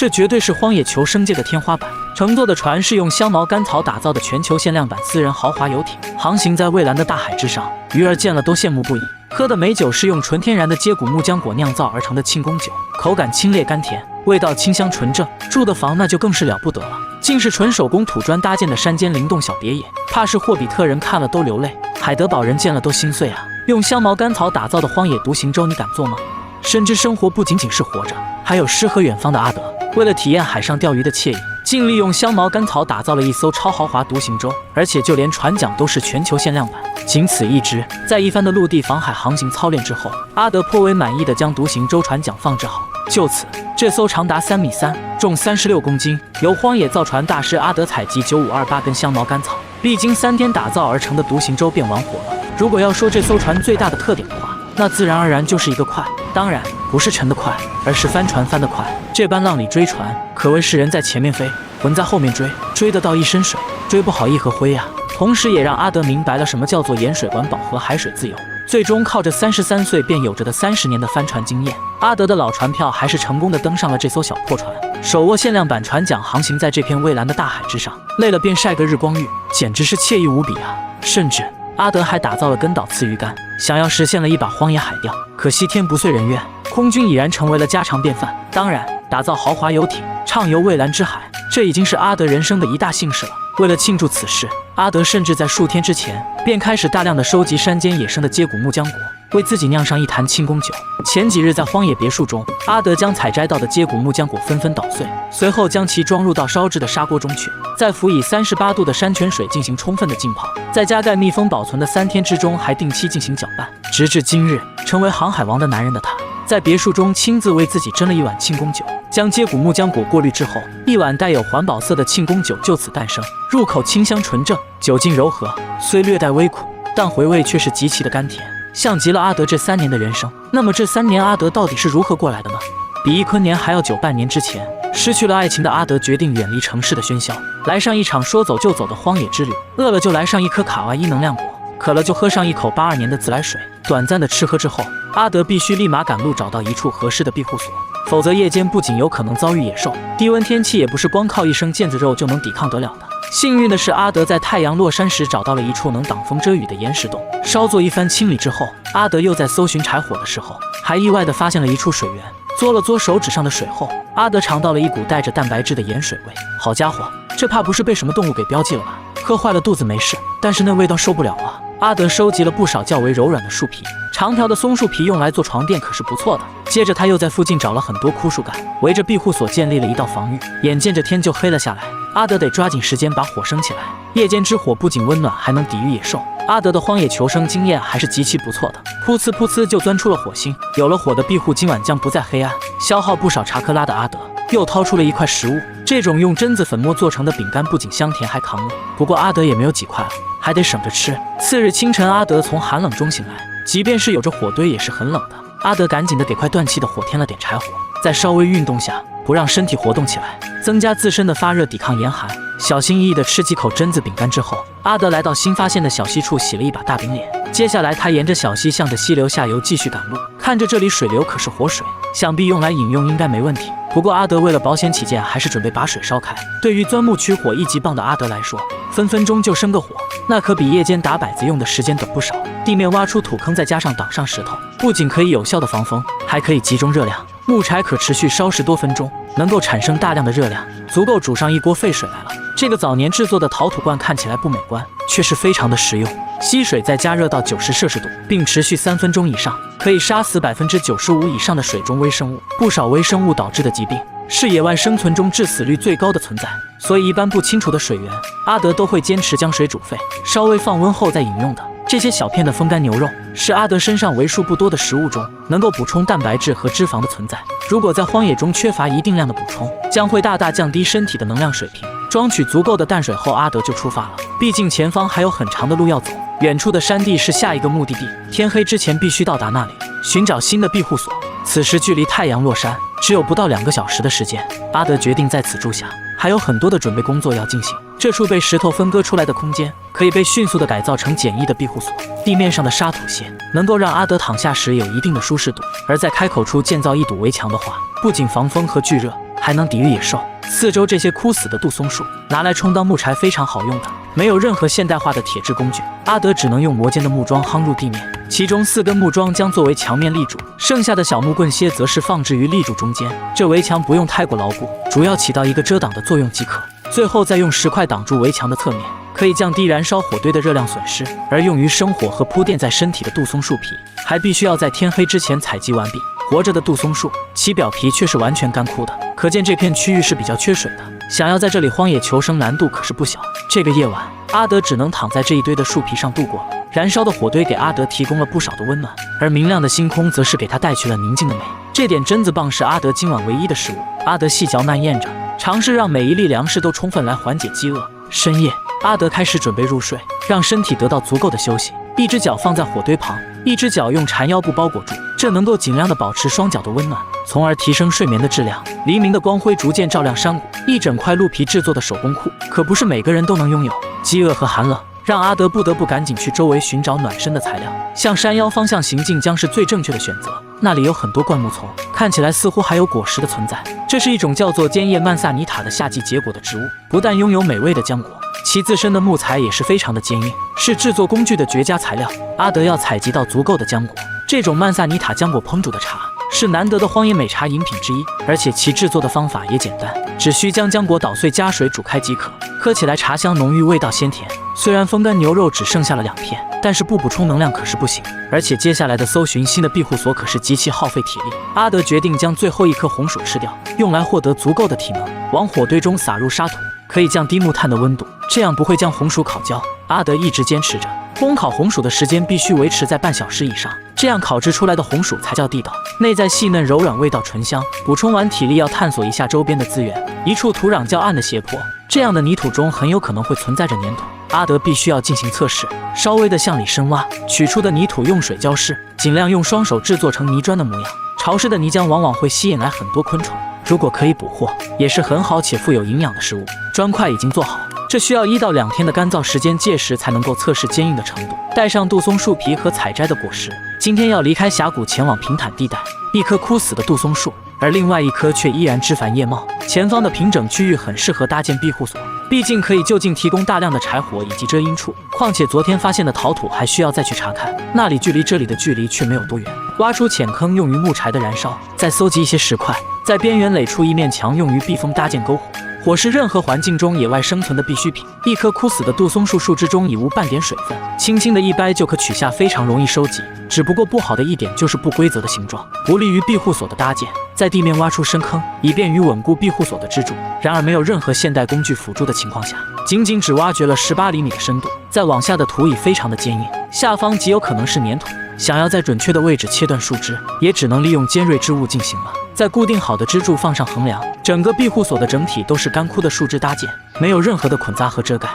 这绝对是荒野求生界的天花板。乘坐的船是用香茅甘草打造的全球限量版私人豪华游艇，航行在蔚蓝的大海之上，鱼儿见了都羡慕不已。喝的美酒是用纯天然的接骨木浆果酿造而成的庆功酒，口感清冽甘甜，味道清香纯正。住的房那就更是了不得了，竟是纯手工土砖搭建的山间灵动小别野，怕是霍比特人看了都流泪，海德堡人见了都心碎啊！用香茅甘草打造的荒野独行舟，你敢坐吗？深知生活不仅仅是活着，还有诗和远方的阿德，为了体验海上钓鱼的惬意，尽力用香茅甘草打造了一艘超豪华独行舟，而且就连船桨都是全球限量版。仅此一支，在一番的陆地防海航行操练之后，阿德颇为满意地将独行舟船桨放置好。就此，这艘长达3.3米、重36公斤，由荒野造船大师阿德采集9528根香茅甘草，历经3天打造而成的独行舟便玩火了。如果要说这艘船最大的特点的话，那自然而然就是一个快，当然不是沉得快，而是翻船翻得快。这般浪里追船，可谓是人在前面飞，魂在后面追，追得到一身水，追不好一河灰啊。同时也让阿德明白了什么叫做盐水管饱和，海水自由。最终靠着33岁便有着的30年的帆船经验，阿德的老船票还是成功的登上了这艘小破船，手握限量版船桨，航行在这片蔚蓝的大海之上，累了便晒个日光浴，简直是惬意无比啊！甚至阿德还打造了根岛刺鱼竿，想要实现了一把荒野海钓。可惜天不遂人愿，空军已然成为了家常便饭。当然，打造豪华游艇，畅游蔚蓝之海，这已经是阿德人生的一大幸事了。为了庆祝此事，阿德甚至在数天之前便开始大量的收集山间野生的接骨木浆果，为自己酿上一坛庆功酒。前几日在荒野别墅中，阿德将采摘到的接骨木浆果纷纷捣碎，随后将其装入到烧制的砂锅中去，再辅以38度的山泉水进行充分的浸泡，在加盖密封保存的3天之中，还定期进行搅拌。直至今日，成为航海王的男人的他，在别墅中亲自为自己斟了一碗庆功酒，将接骨木浆果过滤之后，一碗带有环保色的庆功酒就此诞生。入口清香纯正，酒劲柔和，虽略带微苦，但回味却是极其的甘甜，像极了阿德这3年的人生。那么这3年阿德到底是如何过来的呢？比一坤年还要久半年之前，失去了爱情的阿德决定远离城市的喧嚣，来上一场说走就走的荒野之旅。饿了就来上一颗卡哇伊能量果，渴了就喝上一口82年的自来水。短暂的吃喝之后，阿德必须立马赶路，找到一处合适的庇护所，否则夜间不仅有可能遭遇野兽，低温天气也不是光靠一身腱子肉就能抵抗得了的。幸运的是，阿德在太阳落山时找到了一处能挡风遮雨的岩石洞，稍作一番清理之后，阿德又在搜寻柴火的时候，还意外地发现了一处水源。嘬了嘬手指上的水后，阿德尝到了一股带着蛋白质的盐水味。好家伙，这怕不是被什么动物给标记了吧？喝坏了肚子没事，但是那味道受不了啊！阿德收集了不少较为柔软的树皮，长条的松树皮用来做床垫可是不错的。接着他又在附近找了很多枯树干，围着庇护所建立了一道防御。眼见着天就黑了下来，阿德得抓紧时间把火升起来。夜间之火不仅温暖，还能抵御野兽。阿德的荒野求生经验还是极其不错的，噗呲噗呲就钻出了火星。有了火的庇护，今晚将不再黑暗。消耗不少查克拉的阿德又掏出了一块食物，这种用榛子粉末做成的饼干不仅香甜还抗饿。不过阿德也没有几块了，还得省着吃。次日清晨，阿德从寒冷中醒来，即便是有着火堆也是很冷的。阿德赶紧的给快断气的火添了点柴火，在稍微运动下，不让身体活动起来，增加自身的发热，抵抗严寒。小心翼翼地吃几口榛子饼干之后，阿德来到新发现的小溪处洗了一把大饼脸。接下来他沿着小溪向着溪流下游继续赶路，看着这里水流可是活水，想必用来饮用应该没问题。不过阿德为了保险起见，还是准备把水烧开。对于钻木取火1级棒的阿德来说，分分钟就生个火，那可比夜间打摆子用的时间短不少。地面挖出土坑，再加上挡上石头，不仅可以有效的防风，还可以集中热量。木柴可持续烧10多分钟，能够产生大量的热量，足够煮上一锅沸水来了。这个早年制作的陶土罐看起来不美观，却是非常的实用。吸水再加热到90摄氏度，并持续3分钟以上，可以杀死95%以上的水中微生物。不少微生物导致的疾病是野外生存中致死率最高的存在，所以一般不清楚的水源，阿德都会坚持将水煮沸，稍微放温后再饮用的。这些小片的风干牛肉是阿德身上为数不多的食物中能够补充蛋白质和脂肪的存在。如果在荒野中缺乏一定量的补充，将会大大降低身体的能量水平。装取足够的淡水后，阿德就出发了。毕竟前方还有很长的路要走，远处的山地是下一个目的地，天黑之前必须到达那里，寻找新的庇护所。此时距离太阳落山只有不到2个小时的时间，阿德决定在此住下，还有很多的准备工作要进行。这处被石头分割出来的空间可以被迅速地改造成简易的庇护所，地面上的沙土屑能够让阿德躺下时有一定的舒适度，而在开口处建造一堵围墙的话，不仅防风和聚热，还能抵御野兽。四周这些枯死的杜松树拿来充当木柴非常好用的，没有任何现代化的铁制工具，阿德只能用磨尖的木桩夯入地面，其中4根木桩将作为墙面立柱，剩下的小木棍些则是放置于立柱中间。这围墙不用太过牢固，主要起到一个遮挡的作用即可。最后再用石块挡住围墙的侧面，可以降低燃烧火堆的热量损失。而用于生火和铺垫在身体的杜松树皮，还必须要在天黑之前采集完毕。活着的杜松树，其表皮却是完全干枯的，可见这片区域是比较缺水的。想要在这里荒野求生，难度可是不小。这个夜晚，阿德只能躺在这一堆的树皮上度过了。燃烧的火堆给阿德提供了不少的温暖，而明亮的星空则是给他带去了宁静的美。这点榛子棒是阿德今晚唯一的食物。阿德细嚼慢咽着，尝试让每一粒粮食都充分来缓解饥饿。深夜，阿德开始准备入睡，让身体得到足够的休息。一只脚放在火堆旁，一只脚用缠腰布包裹住，这能够尽量的保持双脚的温暖，从而提升睡眠的质量。黎明的光辉逐渐照亮山谷，一整块鹿皮制作的手工裤，可不是每个人都能拥有。饥饿和寒冷让阿德不得不赶紧去周围寻找暖身的材料，向山腰方向行进将是最正确的选择。那里有很多灌木丛，看起来似乎还有果实的存在。这是一种叫做尖叶曼萨尼塔的夏季结果的植物，不但拥有美味的浆果，其自身的木材也是非常的坚硬，是制作工具的绝佳材料。阿德要采集到足够的浆果，这种曼萨尼塔浆果烹煮的茶是难得的荒野美茶饮品之一，而且其制作的方法也简单，只需将浆果捣碎加水煮开即可。喝起来茶香浓郁，味道鲜甜。虽然风干牛肉只剩下了2片，但是不补充能量可是不行。而且接下来的搜寻新的庇护所可是极其耗费体力。阿德决定将最后一颗红薯吃掉，用来获得足够的体能。往火堆中撒入沙土，可以降低木炭的温度，这样不会将红薯烤焦。阿德一直坚持着，烘烤红薯的时间必须维持在半小时以上，这样烤制出来的红薯才叫地道，内在细嫩柔软，味道醇香。补充完体力，要探索一下周边的资源。一处土壤较暗的斜坡，这样的泥土中很有可能会存在着粘土。阿德必须要进行测试，稍微的向里深挖，取出的泥土用水浇湿，尽量用双手制作成泥砖的模样。潮湿的泥浆往往会吸引来很多昆虫，如果可以捕获，也是很好且富有营养的食物。砖块已经做好，这需要1到2天的干燥时间，届时才能够测试坚硬的程度。带上杜松树皮和采摘的果实，今天要离开峡谷前往平坦地带。一棵枯死的杜松树，而另外一棵却依然枝繁叶茂。前方的平整区域很适合搭建庇护所，毕竟可以就近提供大量的柴火以及遮阴处。况且昨天发现的陶土还需要再去查看，那里距离这里的距离却没有多远。挖出浅坑用于木柴的燃烧，再搜集一些石块，在边缘垒出一面墙用于避风搭建篝火。火是任何环境中野外生存的必需品。一棵枯死的杜松树树枝中已无半点水分，轻轻的一掰就可取下，非常容易收集。只不过不好的一点就是不规则的形状，不利于庇护所的搭建。在地面挖出深坑，以便于稳固庇护所的支柱。然而没有任何现代工具辅助的情况下，仅只挖掘了18厘米的深度，再往下的土已非常的坚硬，下方极有可能是粘土。想要在准确的位置切断树枝，也只能利用尖锐之物进行了。在固定好的支柱放上横梁，整个庇护所的整体都是干枯的树枝搭建，没有任何的捆扎和遮盖，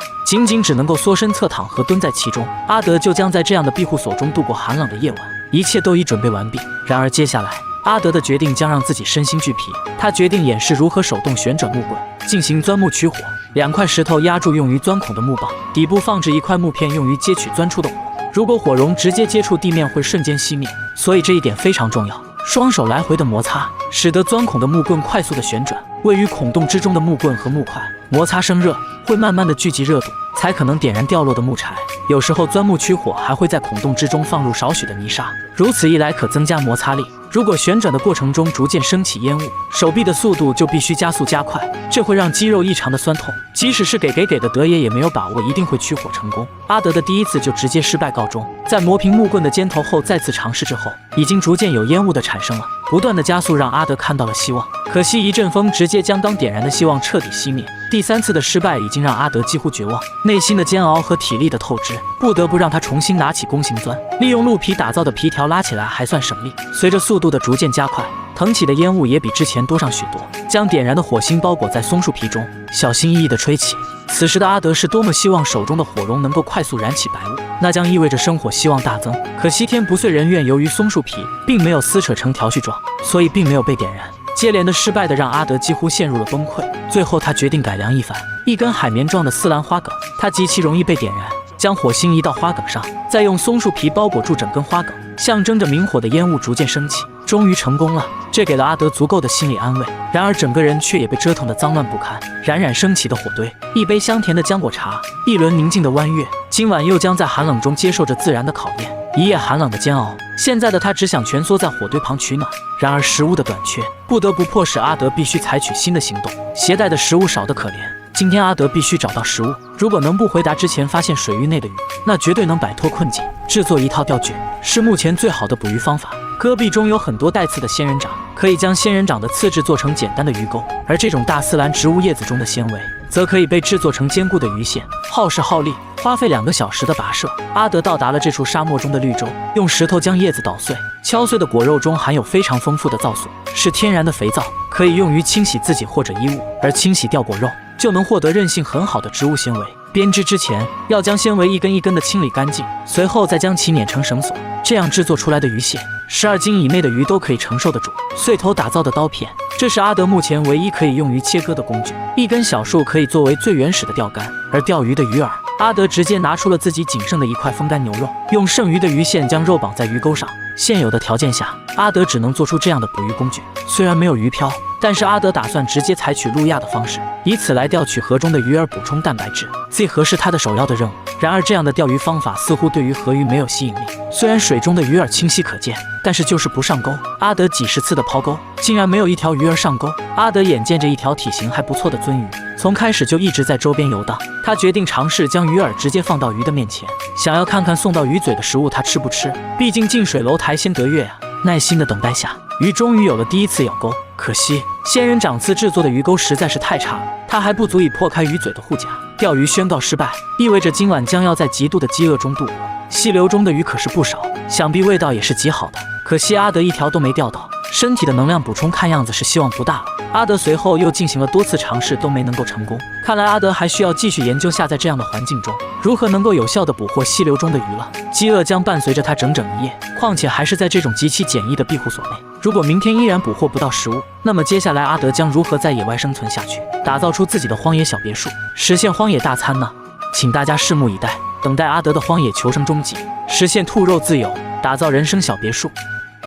只能够缩身侧躺和蹲在其中。阿德就将在这样的庇护所中度过寒冷的夜晚，一切都已准备完毕。然而接下来，阿德的决定将让自己身心俱疲。他决定演示如何手动旋转木棍，进行钻木取火。2块石头压住用于钻孔的木棒，底部放置1块木片用于接取钻出的火。如果火绒直接接触地面，会瞬间熄灭，所以这一点非常重要。双手来回的摩擦，使得钻孔的木棍快速的旋转。位于孔洞之中的木棍和木块摩擦生热，会慢慢的聚集热度，才可能点燃掉落的木柴。有时候钻木取火还会在孔洞之中放入少许的泥沙，如此一来可增加摩擦力。如果旋转的过程中逐渐升起烟雾，手臂的速度就必须加速加快，这会让肌肉异常的酸痛。即使是给的德爷也没有把握一定会取火成功。阿德的第一次就直接失败告终。在磨平木棍的尖头后再次尝试之后，已经逐渐有烟雾的产生了，不断的加速让阿德看到了希望。可惜一阵风直接将刚点燃的希望彻底熄灭。第3次的失败已经让阿德几乎绝望，内心的煎熬和体力的透支，不得不让他重新拿起弓形钻，利用鹿皮打造的皮条拉起来还算省力。随着速度的逐渐加快，腾起的烟雾也比之前多上许多，将点燃的火星包裹在松树皮中，小心翼翼地吹起。此时的阿德是多么希望手中的火绒能够快速燃起白雾，那将意味着生火希望大增。可惜天不遂人愿，由于松树皮并没有撕扯成条絮状，所以并没有被点燃。接连的失败的让阿德几乎陷入了崩溃。最后他决定改良一番，一根海绵状的丝兰花梗，它极其容易被点燃。将火星移到花梗上，再用松树皮包裹住整根花梗，象征着明火的烟雾逐渐升起。终于成功了。这给了阿德足够的心理安慰。然而整个人却也被折腾得脏乱不堪。冉冉升起的火堆，一杯香甜的浆果茶，一轮宁静的弯月，今晚又将在寒冷中接受着自然的考验。一夜寒冷的煎熬，现在的他只想蜷缩在火堆旁取暖。然而食物的短缺，不得不迫使阿德必须采取新的行动。携带的食物少得可怜，今天阿德必须找到食物。如果能不回答之前发现水域内的鱼，那绝对能摆脱困境。制作一套钓具是目前最好的捕鱼方法。戈壁中有很多带刺的仙人掌，可以将仙人掌的刺制作成简单的鱼钩，而这种大丝兰植物叶子中的纤维，则可以被制作成坚固的鱼线。耗时耗力，花费2个小时的跋涉，阿德到达了这处沙漠中的绿洲，用石头将叶子捣碎，敲碎的果肉中含有非常丰富的皂素，是天然的肥皂，可以用于清洗自己或者衣物，而清洗掉果肉就能获得韧性很好的植物纤维。编织之前要将纤维一根一根的清理干净，随后再将其捻成绳索，这样制作出来的鱼线12斤以内的鱼都可以承受得住。碎头打造的刀片，这是阿德目前唯一可以用于切割的工具。一根小树可以作为最原始的钓竿，而钓鱼的鱼饵，阿德直接拿出了自己仅剩的一块风干牛肉，用剩余的鱼线将肉绑在鱼钩上。现有的条件下，阿德只能做出这样的捕鱼工具。虽然没有鱼漂，但是阿德打算直接采取路亚的方式，以此来钓取河中的鱼儿，补充蛋白质。这合是他的首要的任务。然而这样的钓鱼方法似乎对于河鱼没有吸引力。虽然水中的鱼儿清晰可见，但是就是不上钩。阿德几十次的抛钩，竟然没有一条鱼儿上钩。阿德眼见着一条体型还不错的鳟鱼，从开始就一直在周边游荡。他决定尝试将鱼饵直接放到鱼的面前，想要看看送到鱼嘴的食物它吃不吃。毕竟近水楼台先得月啊！耐心的等待下，鱼终于有了第一次咬钩。可惜仙人掌刺制作的鱼钩实在是太差了，它还不足以破开鱼嘴的护甲。钓鱼宣告失败，意味着今晚将要在极度的饥饿中度过。溪流中的鱼可是不少，想必味道也是极好的。可惜阿德一条都没钓到，身体的能量补充看样子是希望不大了。阿德随后又进行了多次尝试，都没能够成功。看来阿德还需要继续研究下在这样的环境中如何能够有效地捕获溪流中的鱼了。饥饿将伴随着他整整一夜，况且还是在这种极其简易的庇护所内。如果明天依然捕获不到食物，那么接下来阿德将如何在野外生存下去，打造出自己的荒野小别墅，实现荒野大餐呢？请大家拭目以待，等待阿德的荒野求生终极，实现兔肉自由，打造人生小别墅。